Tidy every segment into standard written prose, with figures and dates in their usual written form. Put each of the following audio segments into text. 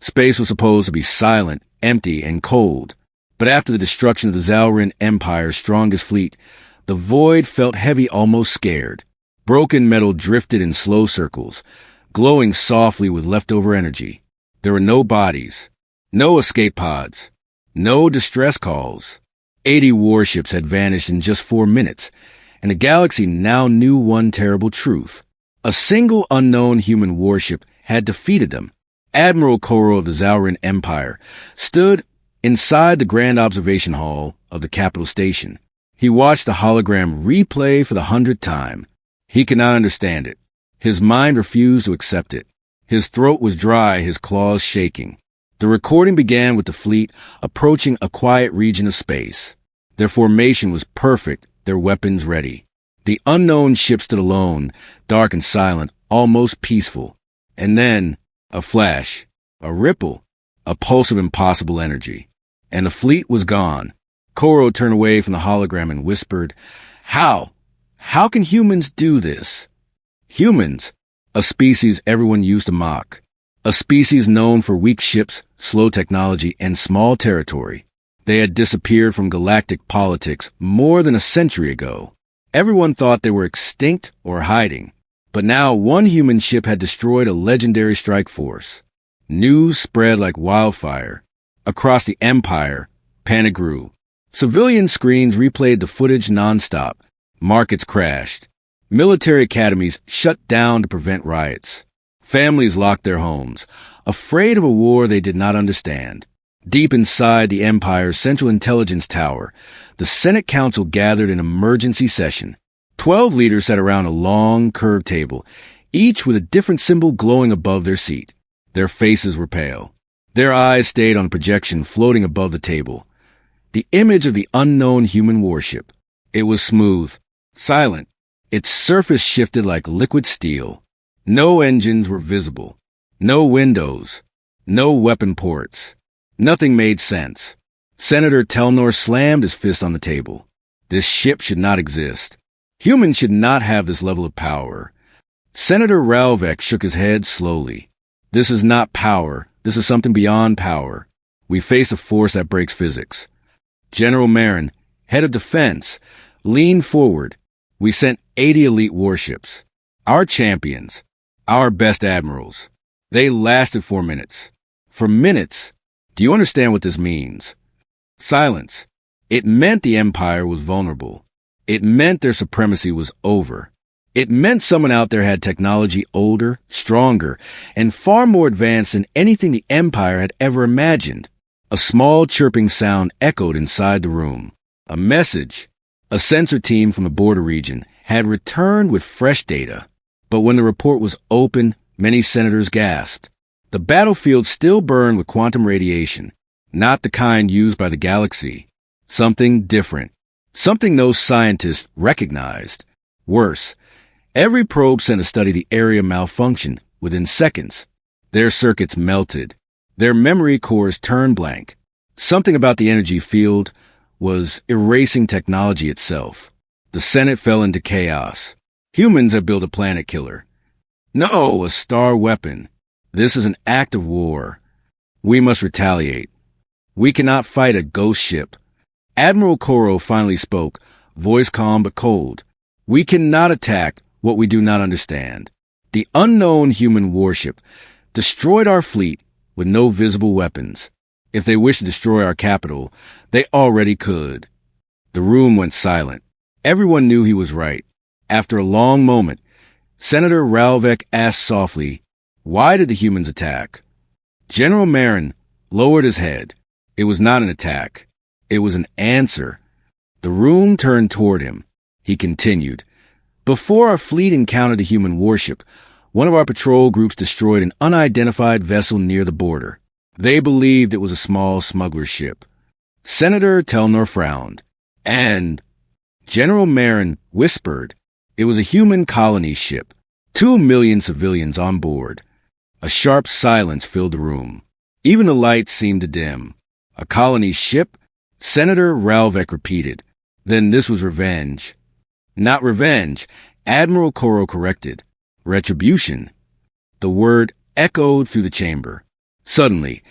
Space was supposed to be silent, empty, and cold. But after the destruction of the Zalrin Empire's strongest fleet, the void felt heavy, almost scared. Broken metal drifted in slow circles, glowing softly with leftover energy. There were no bodies, no escape pods, no distress calls. 80 warships had vanished in just 4 minutes, and the galaxy now knew one terrible truth. A single unknown human warship had defeated them. Admiral Koro of the Zalrin Empire stood inside the Grand Observation Hall of the capital station. He watched the hologram replay for the 100th time. He could not understand it. His mind refused to accept it. His throat was dry, his claws shaking. The recording began with the fleet approaching a quiet region of space. Their formation was perfect, their weapons ready. The unknown ship stood alone, dark and silent, almost peaceful. And then, a flash, a ripple, a pulse of impossible energy. And the fleet was gone. Koro turned away from the hologram and whispered, "How? How can humans do this?" Humans, a species everyone used to mock. A species known for weak ships, slow technology, and small territory. They had disappeared from galactic politics more than a century ago. Everyone thought they were extinct or hiding. But now one human ship had destroyed a legendary strike force. News spread like wildfire. Across the Empire, panic grew. Civilian screens replayed the footage nonstop. Markets crashed. Military academies shut down to prevent riots. Families locked their homes, afraid of a war they did not understand. Deep inside the Empire's Central Intelligence Tower, the Senate Council gathered in emergency session. 12 leaders sat around a long, curved table, each with a different symbol glowing above their seat. Their faces were pale. Their eyes stayed on a projection floating above the table. The image of the unknown human warship. It was smooth, silent. Its surface shifted like liquid steel. No engines were visible. No windows. No weapon ports. Nothing made sense. Senator Telnor slammed his fist on the table. This ship should not exist. Humans should not have this level of power. Senator Ralvek shook his head slowly. This is not power. This is something beyond power. We face a force that breaks physics. General Marin, head of defense, leaned forward. We sent 80 elite warships. Our champions. Our best admirals. They lasted 4 minutes. For minutes. Do you understand what this means? Silence. It meant the Empire was vulnerable. It meant their supremacy was over. It meant someone out there had technology older, stronger, and far more advanced than anything the Empire had ever imagined. A small chirping sound echoed inside the room. A message. A sensor team from the border region had returned with fresh data. But when the report was opened, many senators gasped. The battlefield still burned with quantum radiation, not the kind used by the galaxy. Something different. Something no scientist recognized. Worse, every probe sent to study the area malfunctioned within seconds. Their circuits melted. Their memory cores turned blank. Something about the energy field was erasing technology itself. The Senate fell into chaos. Humans have built a planet killer. No, a star weapon. This is an act of war. We must retaliate. We cannot fight a ghost ship. Admiral Koro finally spoke, voice calm but cold. We cannot attack what we do not understand. The unknown human warship destroyed our fleet with no visible weapons. If they wish to destroy our capital, they already could. The room went silent. Everyone knew he was right. After a long moment, Senator Ralvek asked softly, "Why did the humans attack?" General Marin lowered his head. It was not an attack. It was an answer. The room turned toward him. He continued, "Before our fleet encountered a human warship, one of our patrol groups destroyed an unidentified vessel near the border. They believed it was a small smuggler ship." Senator Telnor frowned. "And?" General Marin whispered, "It was a human colony ship. 2 million civilians on board." A sharp silence filled the room. Even the lights seemed to dim. "A colony ship?" Senator Ralvek repeated. "Then this was revenge." "Not revenge," Admiral Koro corrected. "Retribution." The word echoed through the chamber. Suddenly,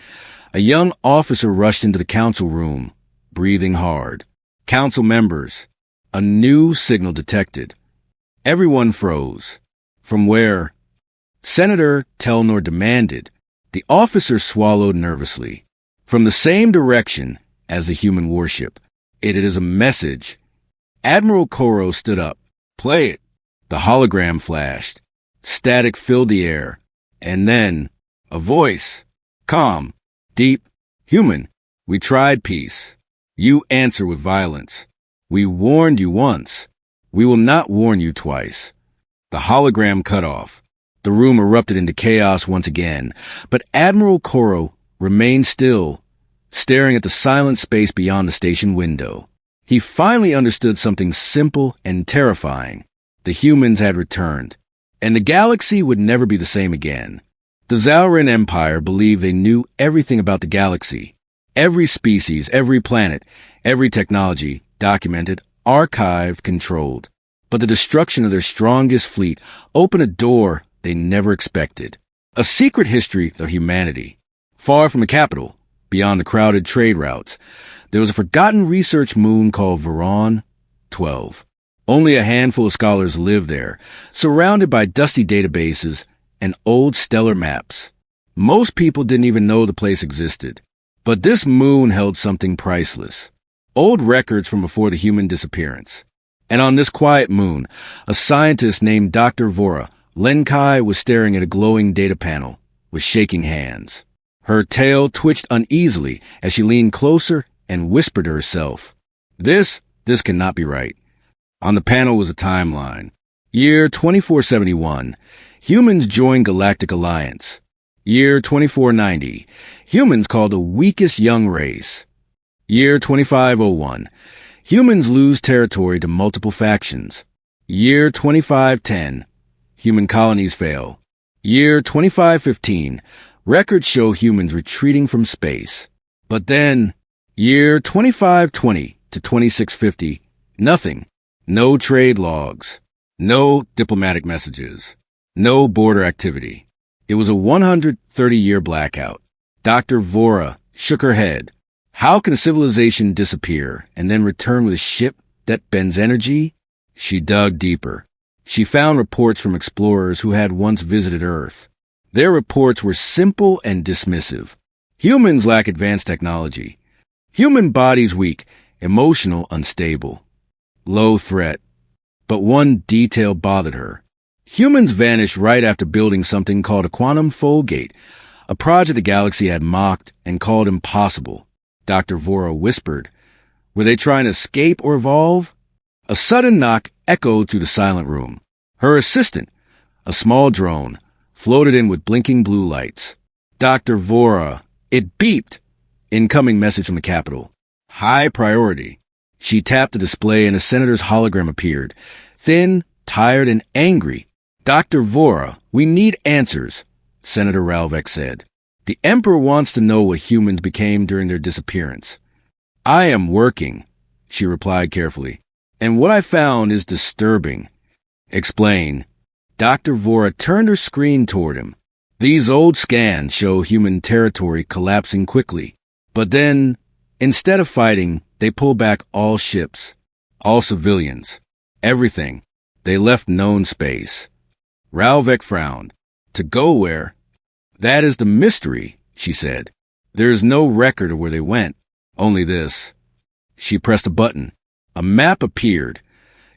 a young officer rushed into the council room, breathing hard. Council members, a new signal detected. Everyone froze. From where? Senator Telnor demanded. The officer swallowed nervously. From the same direction as the human warship. It is a message. Admiral Koro stood up. Play it. The hologram flashed. Static filled the air. And then, a voice. Calm. Deep. Human. We tried peace. You answer with violence. We warned you once. We will not warn you twice. The hologram cut off. The room erupted into chaos once again, but Admiral Koro remained still, staring at the silent space beyond the station window. He finally understood something simple and terrifying. The humans had returned, and the galaxy would never be the same again. The Zaurin Empire believed they knew everything about the galaxy. Every species, every planet, every technology, documented, archived, controlled. But the destruction of their strongest fleet opened a door they never expected. A secret history of humanity. Far from the capital, beyond the crowded trade routes, there was a forgotten research moon called Veron 12. Only a handful of scholars lived there, surrounded by dusty databases and old stellar maps. Most people didn't even know the place existed. But this moon held something priceless. Old records from before the human disappearance. And on this quiet moon, a scientist named Dr. Vora Lenkai was staring at a glowing data panel with shaking hands. Her tail twitched uneasily as she leaned closer and whispered to herself, This cannot be right. On the panel was a timeline. Year 2471, humans joined Galactic Alliance. Year 2490, humans called the weakest young race. Year 2501, humans lose territory to multiple factions. Year 2510, human colonies fail. Year 2515, records show humans retreating from space. But then, year 2520 to 2650, nothing. No trade logs. No diplomatic messages. No border activity. It was a 130-year blackout. Dr. Vora shook her head. How can a civilization disappear and then return with a ship that bends energy? She dug deeper. She found reports from explorers who had once visited Earth. Their reports were simple and dismissive. Humans lack advanced technology. Human bodies weak, emotional unstable. Low threat. But one detail bothered her. Humans vanished right after building something called a quantum fold gate, a project the galaxy had mocked and called impossible. Dr. Vora whispered. Were they trying to escape or evolve? A sudden knock echoed through the silent room. Her assistant, a small drone, floated in with blinking blue lights. Dr. Vora. It beeped. Incoming message from the capital. High priority. She tapped the display and a senator's hologram appeared. Thin, tired, and angry. Dr. Vora, we need answers, Senator Ralvek said. The Emperor wants to know what humans became during their disappearance. I am working, she replied carefully. And what I found is disturbing. Explain. Dr. Vora turned her screen toward him. These old scans show human territory collapsing quickly. But then, instead of fighting, they pull back all ships, all civilians, everything. They left known space. Ralvek frowned. To go where? That is the mystery, she said. There is no record of where they went, only this. She pressed a button. A map appeared,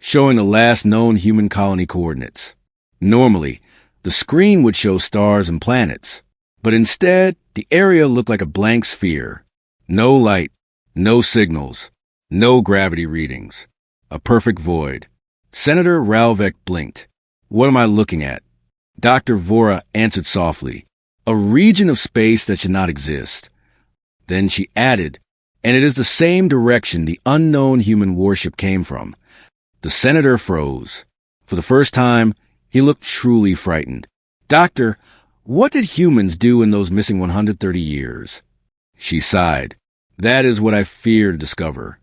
showing the last known human colony coordinates. Normally, the screen would show stars and planets, but instead, the area looked like a blank sphere. No light, no signals, no gravity readings. A perfect void. Senator Ralvek blinked. What am I looking at? Dr. Vora answered softly. A region of space that should not exist. Then she added, and it is the same direction the unknown human warship came from. The senator froze. For the first time, he looked truly frightened. Doctor, what did humans do in those missing 130 years? She sighed. That is what I fear to discover.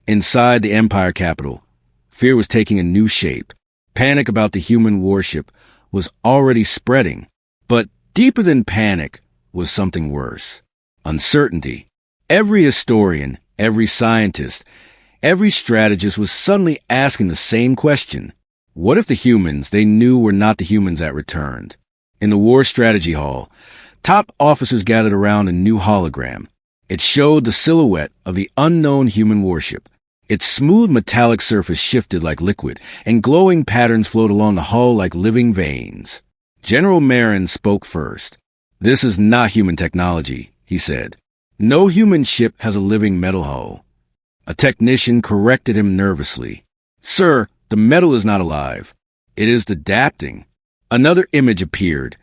Inside the Empire capital, fear was taking a new shape. Panic about the human warship was already spreading. But deeper than panic was something worse. Uncertainty. Every historian, every scientist, every strategist was suddenly asking the same question. What if the humans they knew were not the humans that returned? In the War Strategy Hall, top officers gathered around a new hologram. It showed the silhouette of the unknown human warship. Its smooth metallic surface shifted like liquid, and glowing patterns flowed along the hull like living veins. General Marin spoke first. "This is not human technology," he said. "No human ship has a living metal hull." A technician corrected him nervously. "Sir, the metal is not alive. It is adapting." Another image appeared,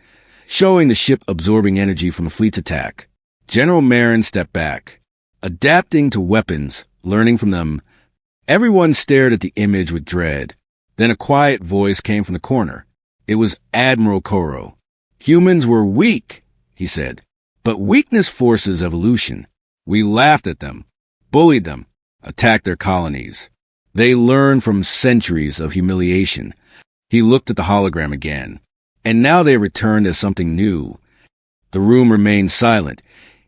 showing the ship absorbing energy from the fleet's attack. General Marin stepped back. Adapting to weapons, learning from them. Everyone stared at the image with dread. Then a quiet voice came from the corner. It was Admiral Koro. "Humans were weak," he said. "But weakness forces evolution. We laughed at them, bullied them, attacked their colonies. They learned from centuries of humiliation." He looked at the hologram again. "And now they returned as something new." The room remained silent,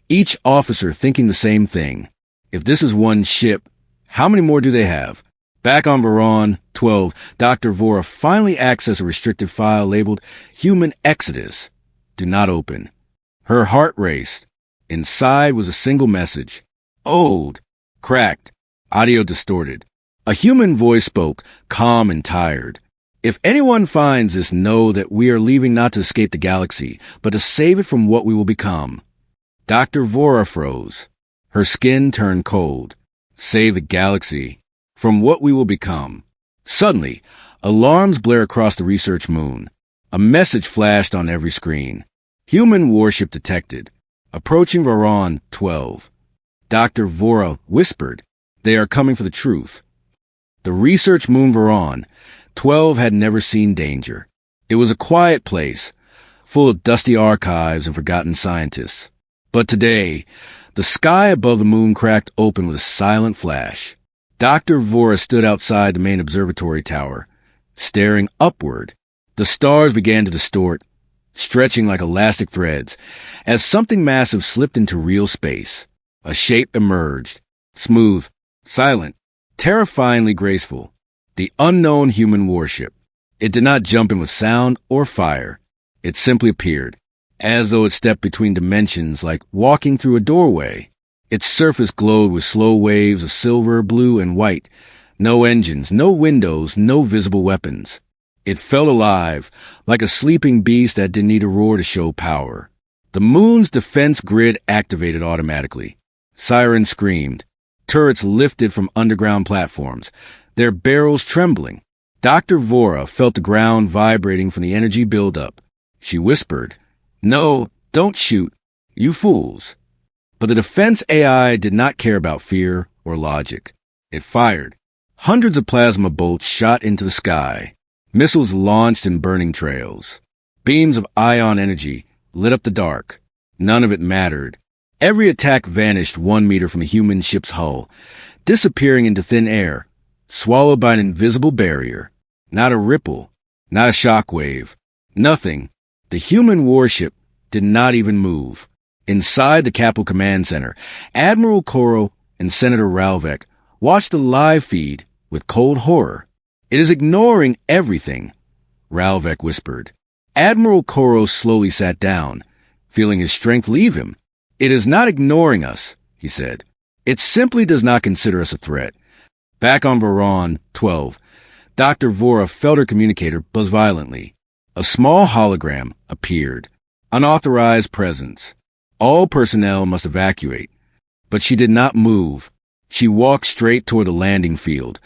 each officer thinking the same thing. If this is one ship, how many more do they have? Back on Veron 12, Dr. Vora finally accessed a restricted file labeled Human Exodus. Do not open. Her heart raced. Inside was a single message. Old. Cracked. Audio distorted. A human voice spoke, calm and tired. "If anyone finds this, know that we are leaving not to escape the galaxy, but to save it from what we will become." Dr. Vora froze. Her skin turned cold. Save the galaxy. From what we will become. Suddenly, alarms blare across the research moon. A message flashed on every screen. Human warship detected. Approaching Veron 12. Dr. Vora whispered, "They are coming for the truth." The research moon Veron 12 had never seen danger. It was a quiet place, full of dusty archives and forgotten scientists. But today, the sky above the moon cracked open with a silent flash. Dr. Vora stood outside the main observatory tower, staring upward. The stars began to distort, stretching like elastic threads, as something massive slipped into real space. A shape emerged, smooth, silent, terrifyingly graceful. The unknown human warship. It did not jump in with sound or fire. It simply appeared, as though it stepped between dimensions like walking through a doorway. Its surface glowed with slow waves of silver, blue, and white. No engines, no windows, no visible weapons. It felt alive, like a sleeping beast that didn't need a roar to show power. The moon's defense grid activated automatically. Sirens screamed. Turrets lifted from underground platforms, their barrels trembling. Dr. Vora felt the ground vibrating from the energy buildup. She whispered, "No, don't shoot, you fools." But the defense AI did not care about fear or logic. It fired. Hundreds of plasma bolts shot into the sky. Missiles launched in burning trails. Beams of ion energy lit up the dark. None of it mattered. Every attack vanished 1 meter from the human ship's hull, disappearing into thin air, swallowed by an invisible barrier. Not a ripple, not a shockwave, nothing. The human warship did not even move. Inside the Capitol Command Center, Admiral Koro and Senator Ralvek watched the live feed with cold horror. "It is ignoring everything," Ralvek whispered. Admiral Koro slowly sat down, feeling his strength leave him. "It is not ignoring us," he said. "It simply does not consider us a threat." Back on Veron 12, Dr. Vora felt her communicator buzz violently. A small hologram appeared. Unauthorized presence. All personnel must evacuate. But she did not move. She walked straight toward the landing field,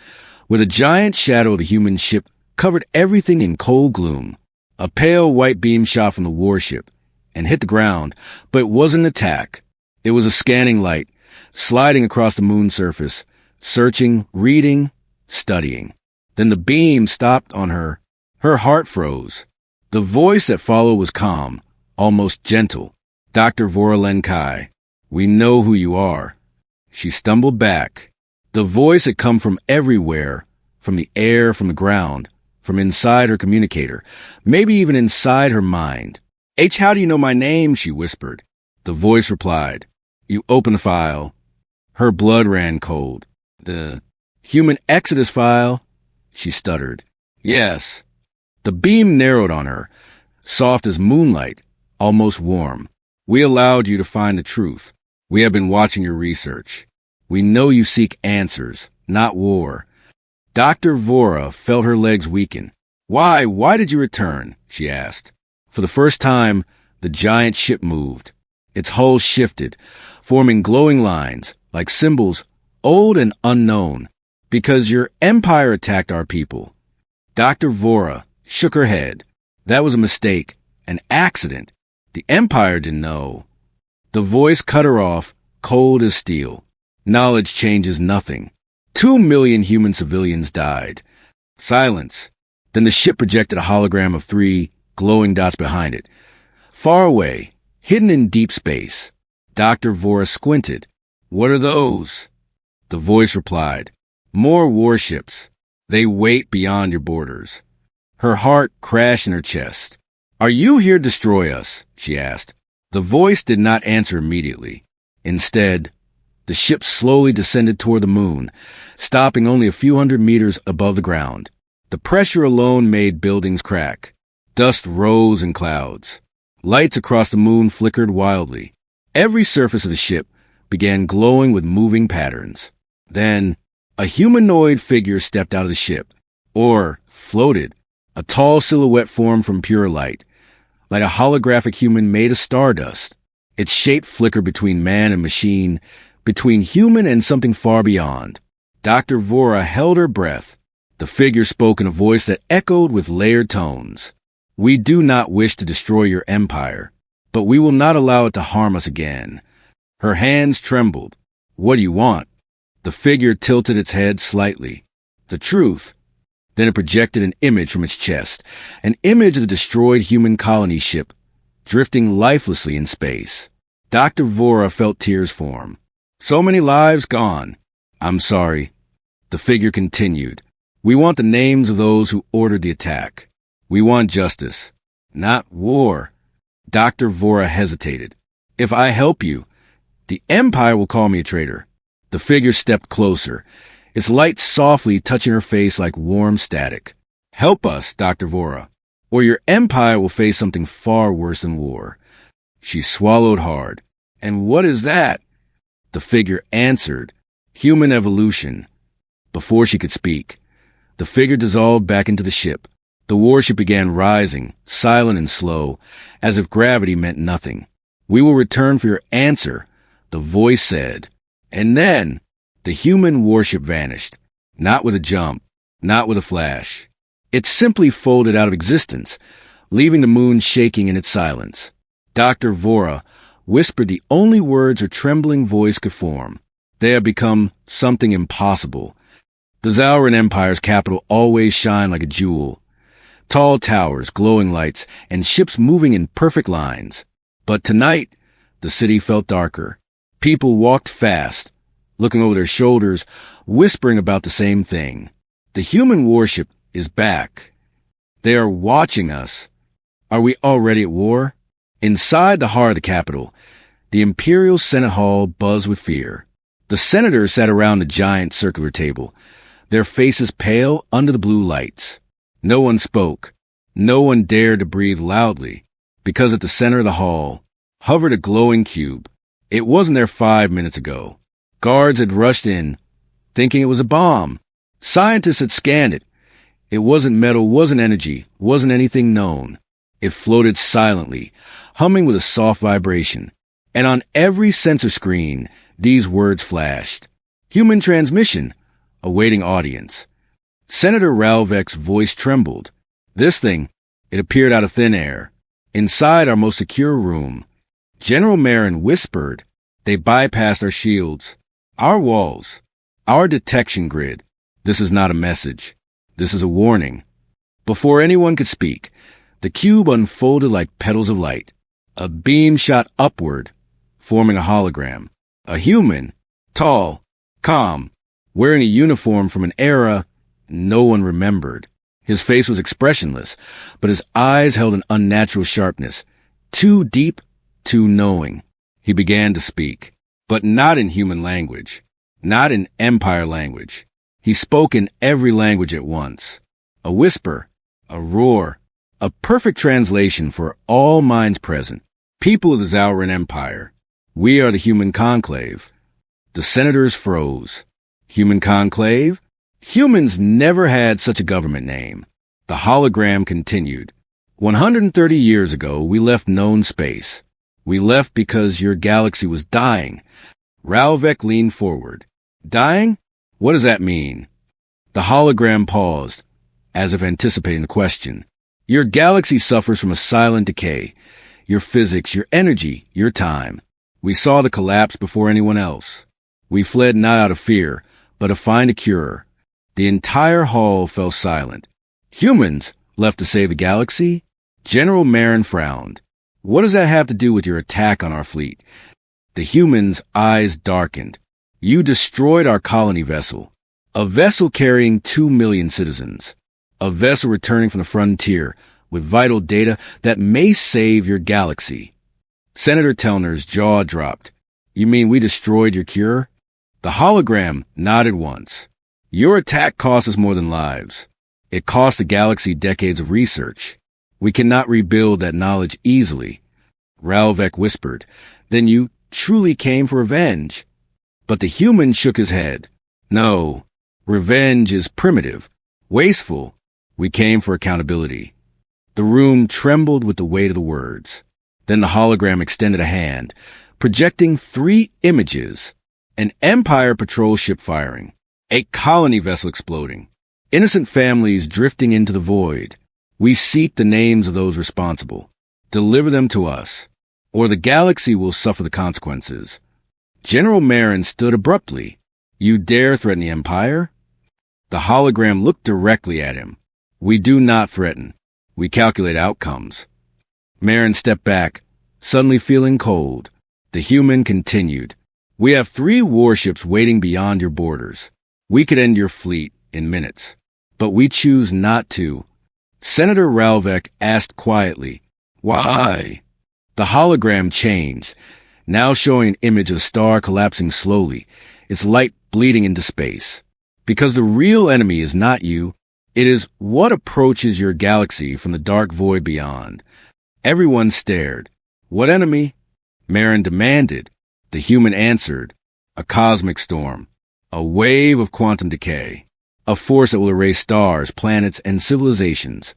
where the giant shadow of the human ship covered everything in cold gloom. A pale white beam shot from the warship and hit the ground, but it wasn't an attack. It was a scanning light, sliding across the moon's surface, searching, reading, studying. Then the beam stopped on her. Her heart froze. The voice that followed was calm, almost gentle. "Dr. Vorolenkai, we know who you are." She stumbled back. The voice had come from everywhere, from the air, from the ground, from inside her communicator, maybe even inside her mind. "H, how do you know my name?" she whispered. The voice replied. You open the file. Her blood ran cold. The human exodus file? She stuttered. Yes. The beam narrowed on her, soft as moonlight, almost warm. We allowed you to find the truth. We have been watching your research. We know you seek answers, not war. Dr. Vora felt her legs weaken. Why did you return? She asked. For the first time, the giant ship moved. Its hull shifted, forming glowing lines, like symbols old and unknown. Because your empire attacked our people. Dr. Vora shook her head. That was a mistake, an accident. The empire didn't know. The voice cut her off, cold as steel. Knowledge changes nothing. 2 million human civilians died. Silence. Then the ship projected a hologram of 3 glowing dots behind it. Far away, hidden in deep space. Dr. Vora squinted. What are those? The voice replied. More warships. They wait beyond your borders. Her heart crashed in her chest. Are you here to destroy us? She asked. The voice did not answer immediately. Instead, the ship slowly descended toward the moon, stopping only a few hundred meters above the ground. The pressure alone made buildings crack. Dust rose in clouds. Lights across the moon flickered wildly. Every surface of the ship began glowing with moving patterns. Then, a humanoid figure stepped out of the ship, or floated, a tall silhouette formed from pure light, like a holographic human made of stardust. Its shape flickered between man and machine, between human and something far beyond. Dr. Vora held her breath. The figure spoke in a voice that echoed with layered tones. We do not wish to destroy your empire, but we will not allow it to harm us again. Her hands trembled. What do you want? The figure tilted its head slightly. The truth. Then it projected an image from its chest, an image of the destroyed human colony ship, drifting lifelessly in space. Dr. Vora felt tears form. So many lives gone. I'm sorry. The figure continued. We want the names of those who ordered the attack. We want justice, not war. Dr. Vora hesitated. If I help you, the Empire will call me a traitor. The figure stepped closer, its light softly touching her face like warm static. Help us, Dr. Vora, or your empire will face something far worse than war. She swallowed hard. And what is that? The figure answered. Human evolution. Before she could speak, the figure dissolved back into the ship. The warship began rising, silent and slow, as if gravity meant nothing. We will return for your answer, the voice said. And then, the human warship vanished. Not with a jump, not with a flash. It simply folded out of existence, leaving the moon shaking in its silence. Dr. Vora whispered the only words her trembling voice could form. They have become something impossible. The Zauran Empire's capital always shined like a jewel. Tall towers, glowing lights, and ships moving in perfect lines. But tonight, the city felt darker. People walked fast, looking over their shoulders, whispering about the same thing. The human warship is back. They are watching us. Are we already at war? Inside the heart of the capital, the Imperial Senate Hall buzzed with fear. The senators sat around the giant circular table, their faces pale under the blue lights. No one spoke. No one dared to breathe loudly, because at the center of the hall hovered a glowing cube. It wasn't there 5 minutes ago. Guards had rushed in, thinking it was a bomb. Scientists had scanned it. It wasn't metal, wasn't energy, wasn't anything known. It floated silently, humming with a soft vibration. And on every sensor screen, these words flashed. Human transmission, awaiting audience. Senator Ralvek's voice trembled. This thing, it appeared out of thin air. Inside our most secure room, General Marin whispered, they bypassed our shields, our walls, our detection grid. This is not a message. This is a warning. Before anyone could speak, the cube unfolded like petals of light. A beam shot upward, forming a hologram. A human, tall, calm, wearing a uniform from an era no one remembered. His face was expressionless, but his eyes held an unnatural sharpness, too deep, too knowing. He began to speak, but not in human language, not in Empire language. He spoke in every language at once. A whisper, a roar, a perfect translation for all minds present. People of the Zauran Empire, we are the human conclave. The senators froze. Human conclave? Humans never had such a government name. The hologram continued. 130 years ago, we left known space. We left because your galaxy was dying. Ralvek leaned forward. Dying? What does that mean? The hologram paused, as if anticipating the question. Your galaxy suffers from a silent decay. Your physics, your energy, your time. We saw the collapse before anyone else. We fled not out of fear, but to find a cure. The entire hall fell silent. Humans left to save the galaxy? General Marin frowned. What does that have to do with your attack on our fleet? The humans' eyes darkened. You destroyed our colony vessel. A vessel carrying 2 million citizens. A vessel returning from the frontier with vital data that may save your galaxy. Senator Telner's jaw dropped. You mean we destroyed your cure? The hologram nodded once. Your attack cost us more than lives. It cost the galaxy decades of research. We cannot rebuild that knowledge easily. Ralvek whispered. Then you truly came for revenge. But the human shook his head. No, revenge is primitive, wasteful. We came for accountability. The room trembled with the weight of the words. Then the hologram extended a hand, projecting 3 images. An Empire patrol ship firing. A colony vessel exploding. Innocent families drifting into the void. We seek the names of those responsible. Deliver them to us, or the galaxy will suffer the consequences. General Marin stood abruptly. You dare threaten the Empire? The hologram looked directly at him. We do not threaten. We calculate outcomes. Marin stepped back, suddenly feeling cold. The human continued. We have 3 warships waiting beyond your borders. We could end your fleet in minutes, but we choose not to. Senator Ralvek asked quietly, Why? The hologram changed, now showing an image of a star collapsing slowly, its light bleeding into space. Because the real enemy is not you, it is what approaches your galaxy from the dark void beyond. Everyone stared. What enemy? Marin demanded. The human answered. A cosmic storm. A wave of quantum decay. A force that will erase stars, planets, and civilizations.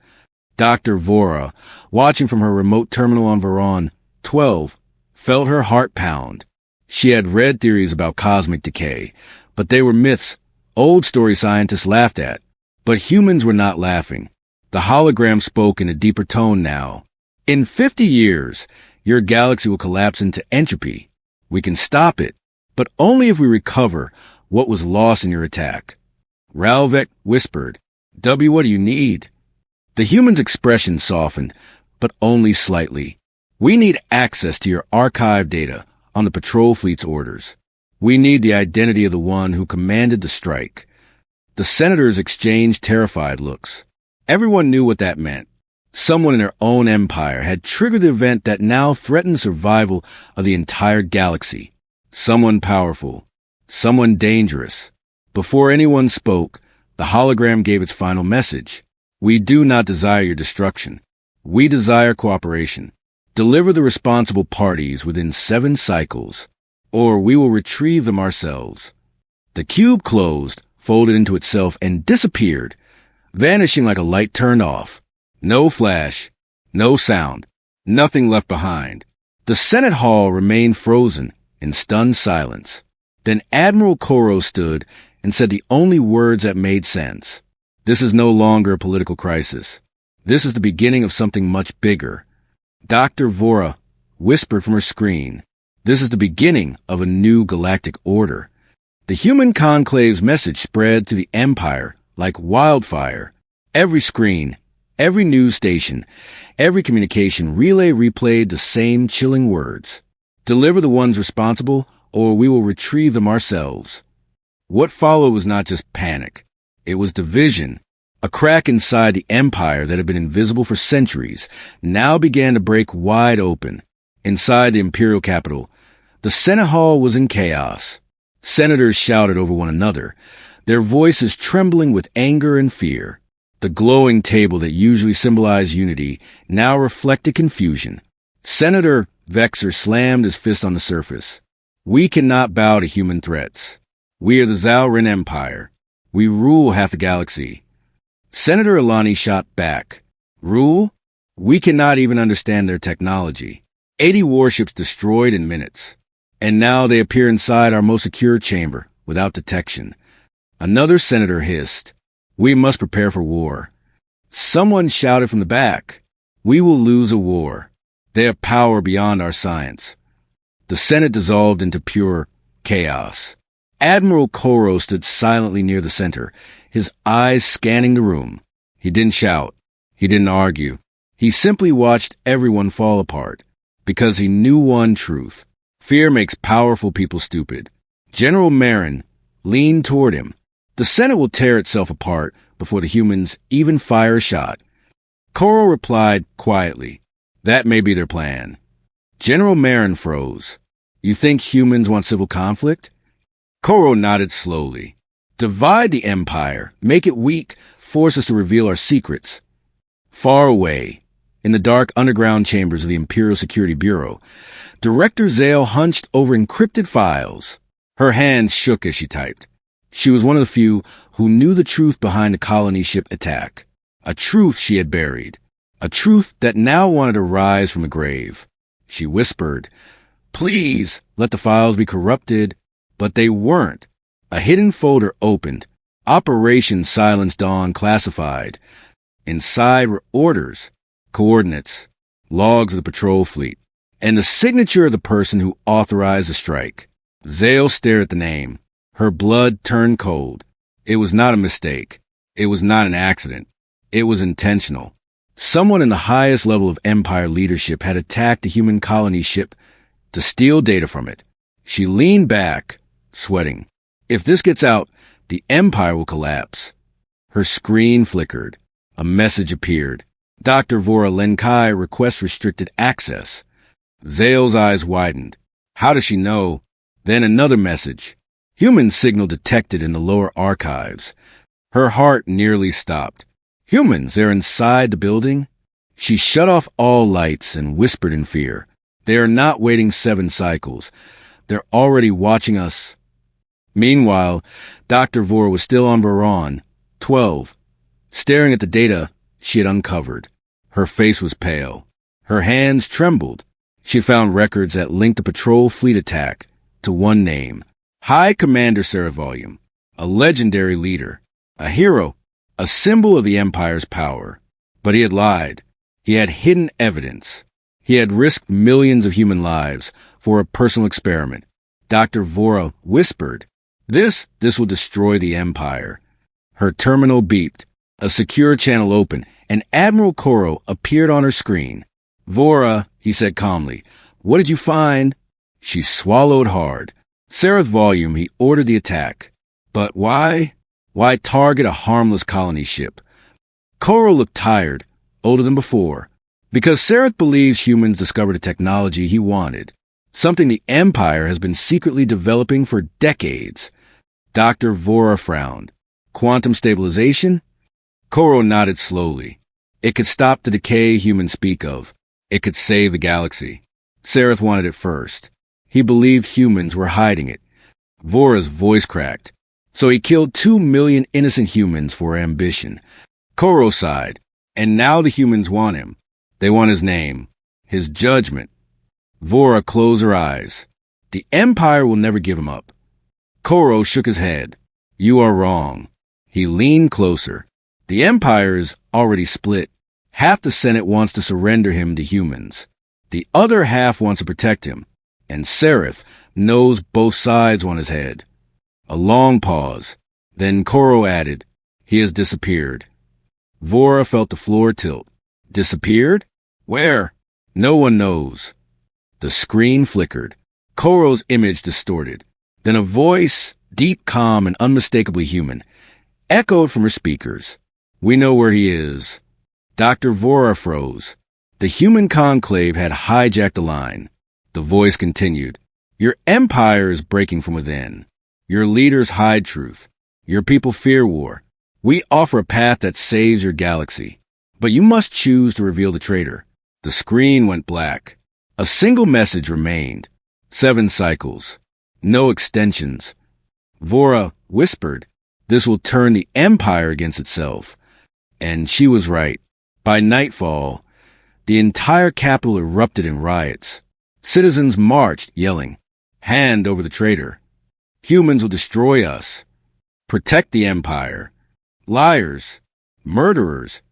Dr. Vora, watching from her remote terminal on Veron 12, felt her heart pound. She had read theories about cosmic decay, but they were myths old story scientists laughed at. But humans were not laughing. The hologram spoke in a deeper tone now. In 50 years, your galaxy will collapse into entropy. We can stop it, but only if we recover what was lost in your attack. Ralvek whispered, W, what do you need? The human's expression softened, but only slightly. We need access to your archive data on the patrol fleet's orders. We need the identity of the one who commanded the strike. The senators exchanged terrified looks. Everyone knew what that meant. Someone in their own empire had triggered the event that now threatened the survival of the entire galaxy. Someone powerful. Someone dangerous. Before anyone spoke, the hologram gave its final message. We do not desire your destruction. We desire cooperation. Deliver the responsible parties within 7 cycles, or we will retrieve them ourselves. The cube closed, folded into itself, and disappeared, vanishing like a light turned off. No flash, no sound, nothing left behind. The Senate Hall remained frozen in stunned silence. Then Admiral Koro stood and said the only words that made sense. This is no longer a political crisis. This is the beginning of something much bigger. Dr. Vora whispered from her screen. This is the beginning of a new galactic order. The human conclave's message spread to the Empire like wildfire. Every screen, every news station, every communication relay replayed the same chilling words. Deliver the ones responsible, or we will retrieve them ourselves. What followed was not just panic. It was division. A crack inside the Empire that had been invisible for centuries now began to break wide open. Inside the imperial capital, The Senate hall was in chaos. Senators shouted over one another, their voices trembling with anger and fear. The glowing table that usually symbolized unity now reflected confusion. Senator Vexer slammed his fist on the surface. We cannot bow to human threats. We are the Zalrin Empire. We rule half the galaxy. Senator Alani shot back. Rule? We cannot even understand their technology. 80 warships destroyed in minutes. And now they appear inside our most secure chamber, without detection. Another senator hissed. We must prepare for war. Someone shouted from the back. We will lose a war. They have power beyond our science. The Senate dissolved into pure chaos. Admiral Koro stood silently near the center, his eyes scanning the room. He didn't shout. He didn't argue. He simply watched everyone fall apart, because he knew one truth. Fear makes powerful people stupid. General Marin leaned toward him. The Senate will tear itself apart before the humans even fire a shot. Koro replied quietly, that may be their plan. General Marin froze. You think humans want civil conflict? Koro nodded slowly. Divide the Empire, make it weak, force us to reveal our secrets. Far away, in the dark underground chambers of the Imperial Security Bureau, Director Zale hunched over encrypted files. Her hands shook as she typed. She was one of the few who knew the truth behind the colony ship attack. A truth she had buried. A truth that now wanted to rise from the grave. She whispered, Please, let the files be corrupted. But they weren't. A hidden folder opened. Operation Silence Dawn classified. Inside were orders, coordinates, logs of the patrol fleet, and the signature of the person who authorized the strike. Zale stared at the name. Her blood turned cold. It was not a mistake. It was not an accident. It was intentional. Someone in the highest level of Empire leadership had attacked the human colony ship to steal data from it. She leaned back, sweating. If this gets out, the Empire will collapse. Her screen flickered. A message appeared. Dr. Vora Lenkai requests restricted access. Zale's eyes widened. How does she know? Then another message. Human signal detected in the lower archives. Her heart nearly stopped. Humans, they're inside the building? She shut off all lights and whispered in fear. They are not waiting 7 cycles. They're already watching us. Meanwhile, Dr. Vora was still on Varon, 12, staring at the data she had uncovered. Her face was pale. Her hands trembled. She found records that linked the patrol fleet attack to one name. High Commander Seravolume, a legendary leader, a hero, a symbol of the Empire's power. But he had lied. He had hidden evidence. He had risked millions of human lives for a personal experiment. Dr. Vora whispered, This will destroy the Empire. Her terminal beeped. A secure channel opened, and Admiral Koro appeared on her screen. Vora, he said calmly, what did you find? She swallowed hard. Seraph volume, he ordered the attack. But why? Why target a harmless colony ship? Koro looked tired, older than before. Because Seraph believes humans discovered a technology he wanted. Something the Empire has been secretly developing for decades. Dr. Vora frowned. Quantum stabilization? Koro nodded slowly. It could stop the decay humans speak of. It could save the galaxy. Seraph wanted it first. He believed humans were hiding it. Vora's voice cracked. So he killed 2 million innocent humans for ambition. Koro sighed. And now the humans want him. They want his name. His judgment. Vora closed her eyes. The Empire will never give him up. Koro shook his head. You are wrong. He leaned closer. The Empire is already split. Half the Senate wants to surrender him to humans. The other half wants to protect him. And Seraph knows both sides want his head. A long pause. Then Koro added, He has disappeared. Vora felt the floor tilt. Disappeared? Where? No one knows. The screen flickered. Koro's image distorted. Then a voice, deep, calm, and unmistakably human, echoed from her speakers. We know where he is. Dr. Vora froze. The human conclave had hijacked the line. The voice continued. Your empire is breaking from within. Your leaders hide truth. Your people fear war. We offer a path that saves your galaxy. But you must choose to reveal the traitor. The screen went black. A single message remained. 7 cycles. No extensions. Vora whispered, "This will turn the empire against itself." And she was right. By nightfall, the entire capital erupted in riots. Citizens marched, yelling, "Hand over the traitor. Humans will destroy us. Protect the empire. Liars. Murderers."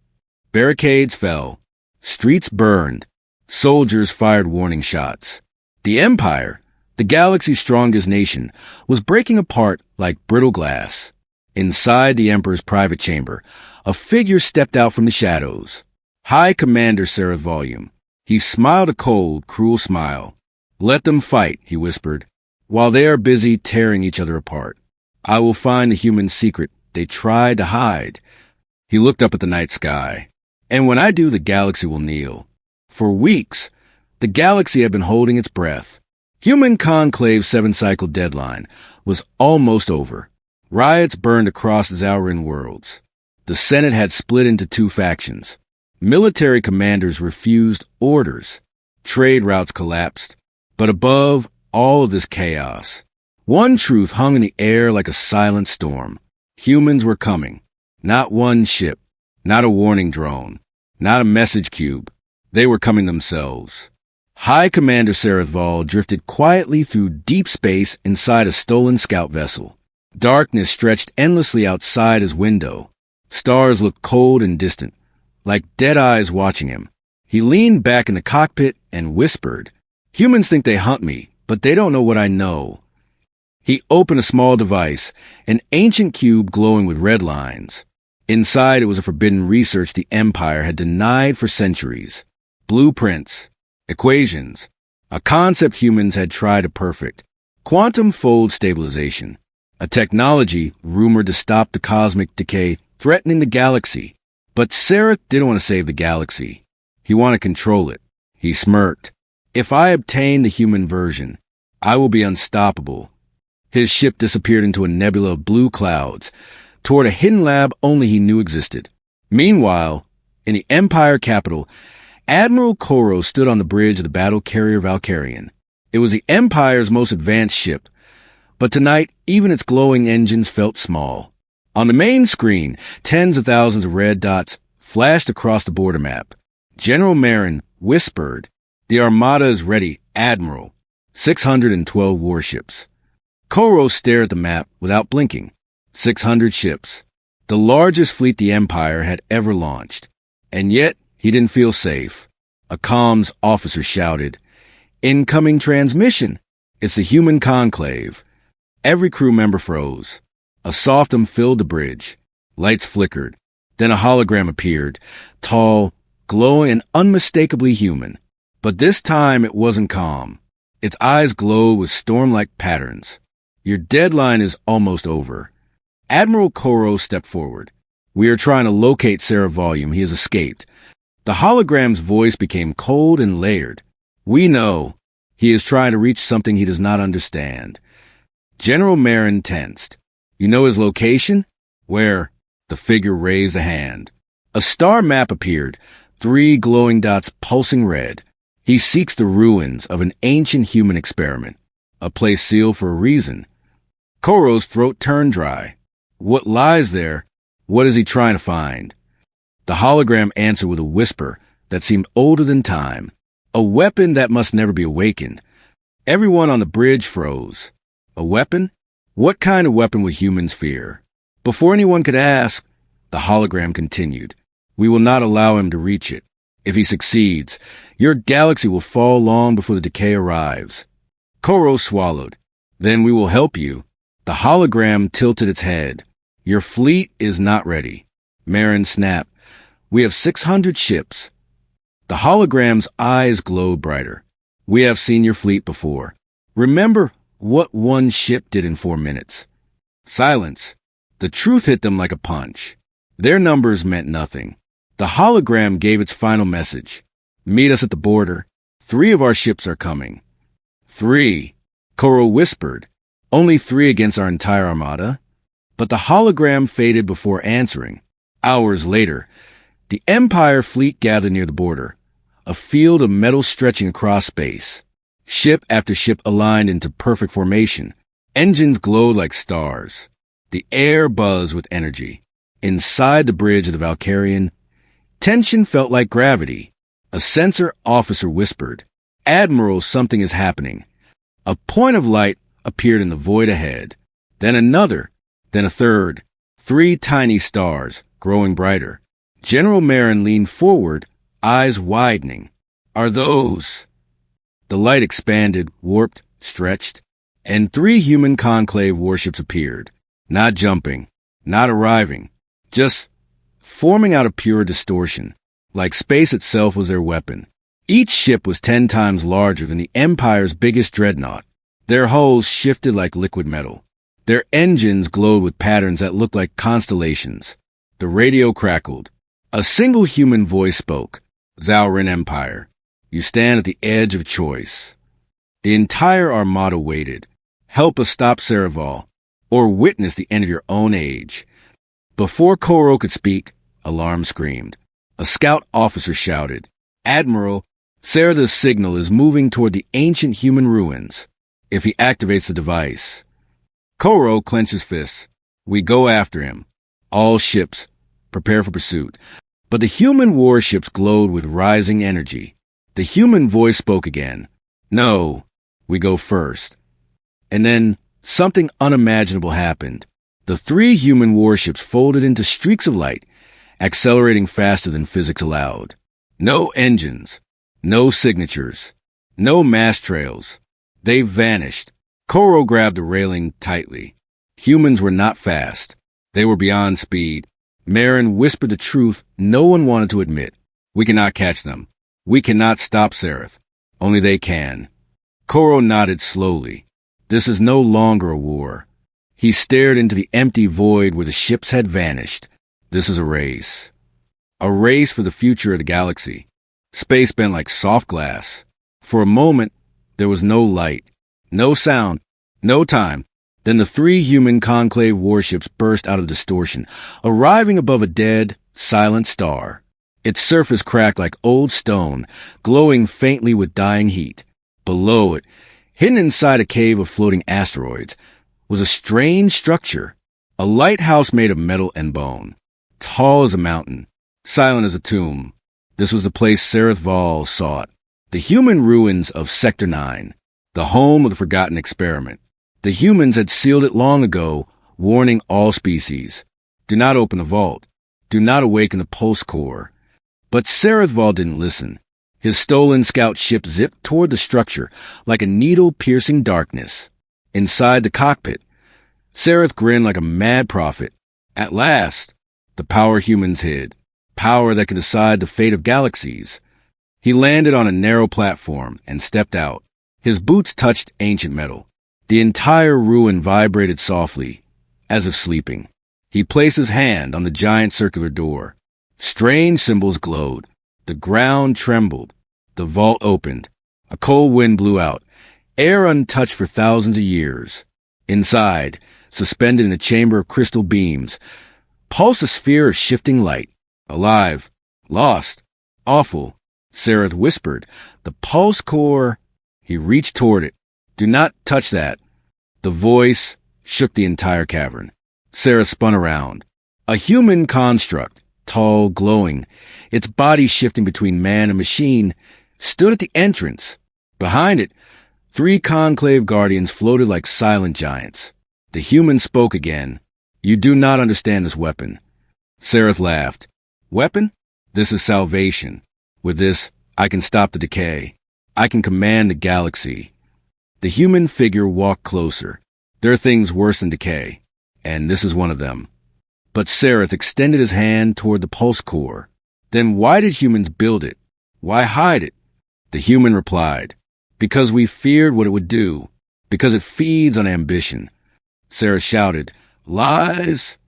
Barricades fell. Streets burned. Soldiers fired warning shots. The empire, the galaxy's strongest nation, was breaking apart like brittle glass. Inside the Emperor's private chamber, a figure stepped out from the shadows. High Commander Sarah's volume. He smiled a cold, cruel smile. "Let them fight," he whispered, "while they are busy tearing each other apart. I will find the human secret they tried to hide." He looked up at the night sky. "And when I do, the galaxy will kneel." For weeks, the galaxy had been holding its breath. Human Conclave's 7-cycle deadline was almost over. Riots burned across Zalrin worlds. The Senate had split into 2 factions. Military commanders refused orders. Trade routes collapsed. But above all of this chaos, one truth hung in the air like a silent storm. Humans were coming. Not one ship, not a warning drone, not a message cube. They were coming themselves. High Commander Sarathval drifted quietly through deep space inside a stolen scout vessel. Darkness stretched endlessly outside his window. Stars looked cold and distant, like dead eyes watching him. He leaned back in the cockpit and whispered, "Humans think they hunt me, but they don't know what I know." He opened a small device, an ancient cube glowing with red lines. Inside it was a forbidden research the Empire had denied for centuries. Blueprints, equations, a concept humans had tried to perfect. Quantum fold stabilization, a technology rumored to stop the cosmic decay threatening the galaxy. But Sareth didn't want to save the galaxy. He wanted to control it. He smirked. "If I obtain the human version, I will be unstoppable." His ship disappeared into a nebula of blue clouds, toward a hidden lab only he knew existed. Meanwhile, in the Empire capital, Admiral Koro stood on the bridge of the battle carrier Valkyrian. It was the Empire's most advanced ship, but tonight even its glowing engines felt small. On the main screen, tens of thousands of red dots flashed across the border map. General Marin whispered, "The Armada is ready, Admiral. 612 warships." Koro stared at the map without blinking. 600 ships. The largest fleet the Empire had ever launched. And yet, he didn't feel safe. A comms officer shouted, "Incoming transmission! It's the human conclave." Every crew member froze. A soft hum filled the bridge. Lights flickered. Then a hologram appeared, tall, glowing, and unmistakably human. But this time it wasn't calm. Its eyes glowed with storm-like patterns. "Your deadline is almost over." Admiral Koro stepped forward. "We are trying to locate Sarah Volume. He has escaped." The hologram's voice became cold and layered. "We know. He is trying to reach something he does not understand." General Marin tensed. "You know his location?" "Where?" The figure raised a hand. A star map appeared, 3 glowing dots pulsing red. "He seeks the ruins of an ancient human experiment, a place sealed for a reason." Koro's throat turned dry. "What lies there? What is he trying to find?" The hologram answered with a whisper that seemed older than time. "A weapon that must never be awakened." Everyone on the bridge froze. A weapon? What kind of weapon would humans fear? Before anyone could ask, the hologram continued. "We will not allow him to reach it. If he succeeds, your galaxy will fall long before the decay arrives." Koro swallowed. "Then we will help you." The hologram tilted its head. "Your fleet is not ready." Marin snapped. "We have 600 ships." The hologram's eyes glowed brighter. "We have seen your fleet before. Remember what one ship did in 4 minutes." Silence. The truth hit them like a punch. Their numbers meant nothing. The hologram gave its final message. "Meet us at the border. 3 of our ships are coming." 3. Koro whispered, "Only 3 against our entire armada?" But the hologram faded before answering. Hours later, the Empire fleet gathered near the border, a field of metal stretching across space. Ship after ship aligned into perfect formation. Engines glowed like stars. The air buzzed with energy. Inside the bridge of the Valkyrian, tension felt like gravity. A sensor officer whispered, "Admiral, something is happening." A point of light appeared in the void ahead. Then another, then a third. 3 tiny stars, growing brighter. General Marin leaned forward, eyes widening. "Are those?" The light expanded, warped, stretched, and 3 human conclave warships appeared. Not jumping, not arriving, just forming out of pure distortion, like space itself was their weapon. Each ship was 10 times larger than the Empire's biggest dreadnought. Their hulls shifted like liquid metal. Their engines glowed with patterns that looked like constellations. The radio crackled. A single human voice spoke. "Zalrin Empire, you stand at the edge of choice." The entire armada waited. Help us stop Saraval, or witness the end of your own age. Before Koro could speak, alarm screamed. A scout officer shouted, "Admiral, Sarada's signal is moving toward the ancient human ruins. If he activates the device." Koro clenched his fists. "We go after him. All ships, prepare for pursuit." But the human warships glowed with rising energy. The human voice spoke again. "No, we go first." And then something unimaginable happened. The 3 human warships folded into streaks of light, accelerating faster than physics allowed. No engines, no signatures, no mass trails. They vanished. Koro grabbed the railing tightly. Humans were not fast. They were beyond speed. Marin whispered the truth no one wanted to admit. "We cannot catch them. We cannot stop Sareth. Only they can." Koro nodded slowly. This is no longer a war. He stared into the empty void where the ships had vanished. This is a race. A race for the future of the galaxy. Space bent like soft glass. For a moment, there was no light, no sound, no time. Then the 3 human conclave warships burst out of distortion, arriving above a dead, silent star. Its surface cracked like old stone, glowing faintly with dying heat. Below it, hidden inside a cave of floating asteroids, was a strange structure, a lighthouse made of metal and bone. Tall as a mountain, silent as a tomb. This was the place Sareth Val sought. The human ruins of Sector 9, the home of the forgotten experiment. The humans had sealed it long ago, warning all species. Do not open the vault. Do not awaken the pulse core. But Sareth Val didn't listen. His stolen scout ship zipped toward the structure like a needle-piercing darkness. Inside the cockpit, Sareth grinned like a mad prophet. At last, the power humans hid. Power that could decide the fate of galaxies. He landed on a narrow platform and stepped out. His boots touched ancient metal. The entire ruin vibrated softly, as if sleeping. He placed his hand on the giant circular door. Strange symbols glowed. The ground trembled. The vault opened. A cold wind blew out, air untouched for thousands of years. Inside, suspended in a chamber of crystal beams, pulsed a sphere of shifting light. Alive, lost, awful, Sareth whispered. "The pulse core." He reached toward it. "Do not touch that." The voice shook the entire cavern. Sareth spun around. A human construct, tall, glowing, its body shifting between man and machine, stood at the entrance. Behind it, 3 conclave guardians floated like silent giants. The human spoke again. "You do not understand this weapon." Sareth laughed. "Weapon? This is salvation. With this, I can stop the decay. I can command the galaxy." The human figure walked closer. There are things worse than decay, and this is one of them. But Sareth extended his hand toward the pulse core. Then why did humans build it? Why hide it? The human replied, "Because we feared what it would do. Because it feeds on ambition." Sareth shouted, "Lies!"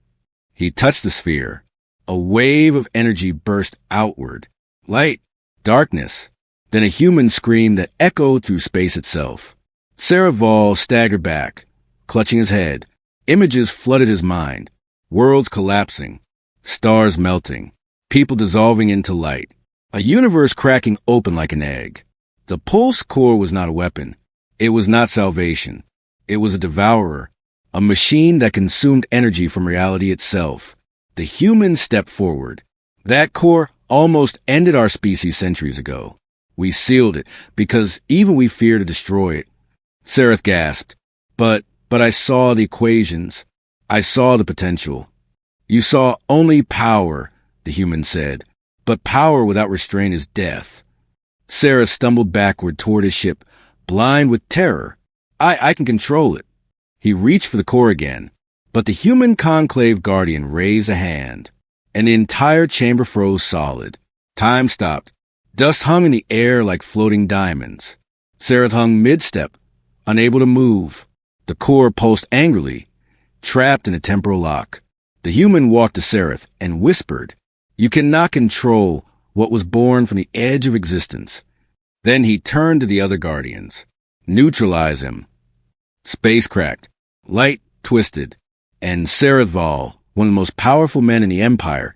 He touched the sphere. A wave of energy burst outward. Light, darkness, then a human scream that echoed through space itself. Saraval staggered back, clutching his head. Images flooded his mind. Worlds collapsing, stars melting, people dissolving into light. A universe cracking open like an egg. The pulse core was not a weapon. It was not salvation. It was a devourer, a machine that consumed energy from reality itself. The human stepped forward. That core almost ended our species centuries ago. We sealed it because even we fear to destroy it. Sareth gasped. But I saw the equations. I saw the potential. You saw only power, the human said. But power without restraint is death. Sarah stumbled backward toward his ship, blind with terror. I can control it. He reached for the core again, but the human conclave guardian raised a hand, and the entire chamber froze solid. Time stopped. Dust hung in the air like floating diamonds. Sarah hung mid-step, unable to move. The core pulsed angrily, trapped in a temporal lock. The human walked to Sareth and whispered, "You cannot control what was born from the edge of existence." Then he turned to the other guardians. "Neutralize him." Space cracked, light twisted, and Saraval, one of the most powerful men in the Empire,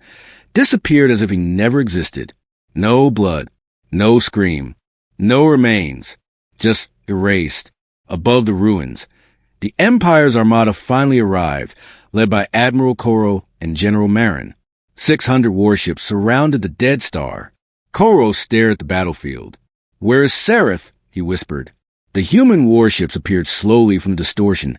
disappeared as if he never existed. No blood, no scream, no remains, just erased. Above the ruins, the Empire's armada finally arrived, led by Admiral Koro and General Marin. 600 warships surrounded the dead star. Koro stared at the battlefield. "Where is Sareth?" he whispered. The human warships appeared slowly from the distortion,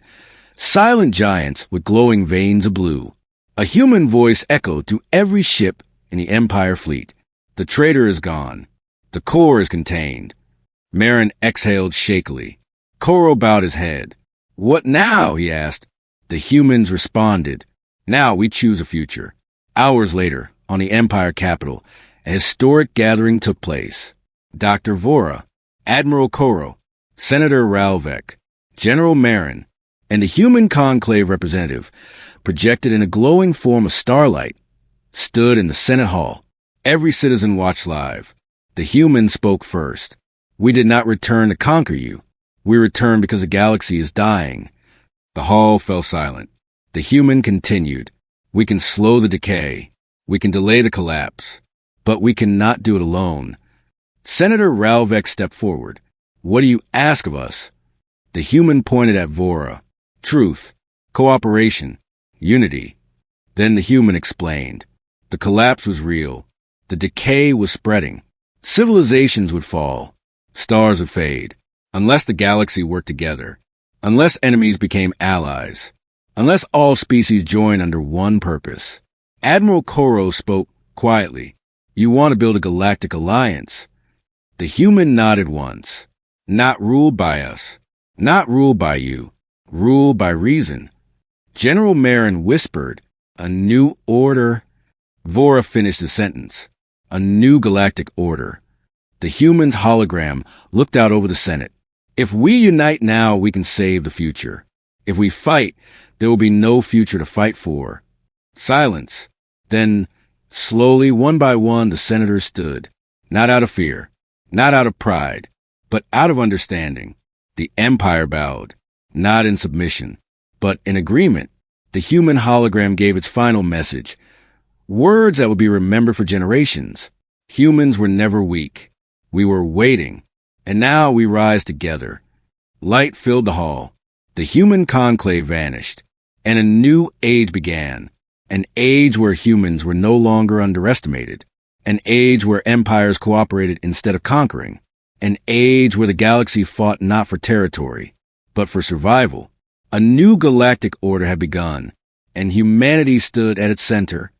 silent giants with glowing veins of blue. A human voice echoed through every ship in the Empire fleet. "The traitor is gone. The core is contained." Marin exhaled shakily. Koro bowed his head. "What now?" he asked. The humans responded. "Now we choose a future." Hours later, on the Empire capital, a historic gathering took place. Dr. Vora, Admiral Koro, Senator Ralvek, General Marin, and the human conclave representative, projected in a glowing form of starlight, stood in the Senate Hall. Every citizen watched live. The human spoke first. "We did not return to conquer you. We returned because the galaxy is dying." The hall fell silent. The human continued. "We can slow the decay. We can delay the collapse. But we cannot do it alone." Senator Ralvek stepped forward. "What do you ask of us?" The human pointed at Vora. "Truth, cooperation, unity." Then the human explained. The collapse was real. The decay was spreading. Civilizations would fall. Stars would fade. Unless the galaxy worked together. Unless enemies became allies. Unless all species joined under one purpose. Admiral Koro spoke quietly. "You want to build a galactic alliance." The human nodded once. "Not ruled by us. Not ruled by you. Ruled by reason." General Marin whispered, "A new order." Vora finished the sentence. "A new galactic order." The human's hologram looked out over the Senate. "If we unite now, we can save the future. If we fight, there will be no future to fight for." Silence. Then, slowly, one by one, the senators stood. Not out of fear, not out of pride, but out of understanding. The Empire bowed, not in submission, but in agreement. The human hologram gave its final message. Words that would be remembered for generations. Humans were never weak. We were waiting. And now we rise together. Light filled the hall. The human conclave vanished. And a new age began. An age where humans were no longer underestimated. An age where empires cooperated instead of conquering. An age where the galaxy fought not for territory, but for survival. A new galactic order had begun, and humanity stood at its center.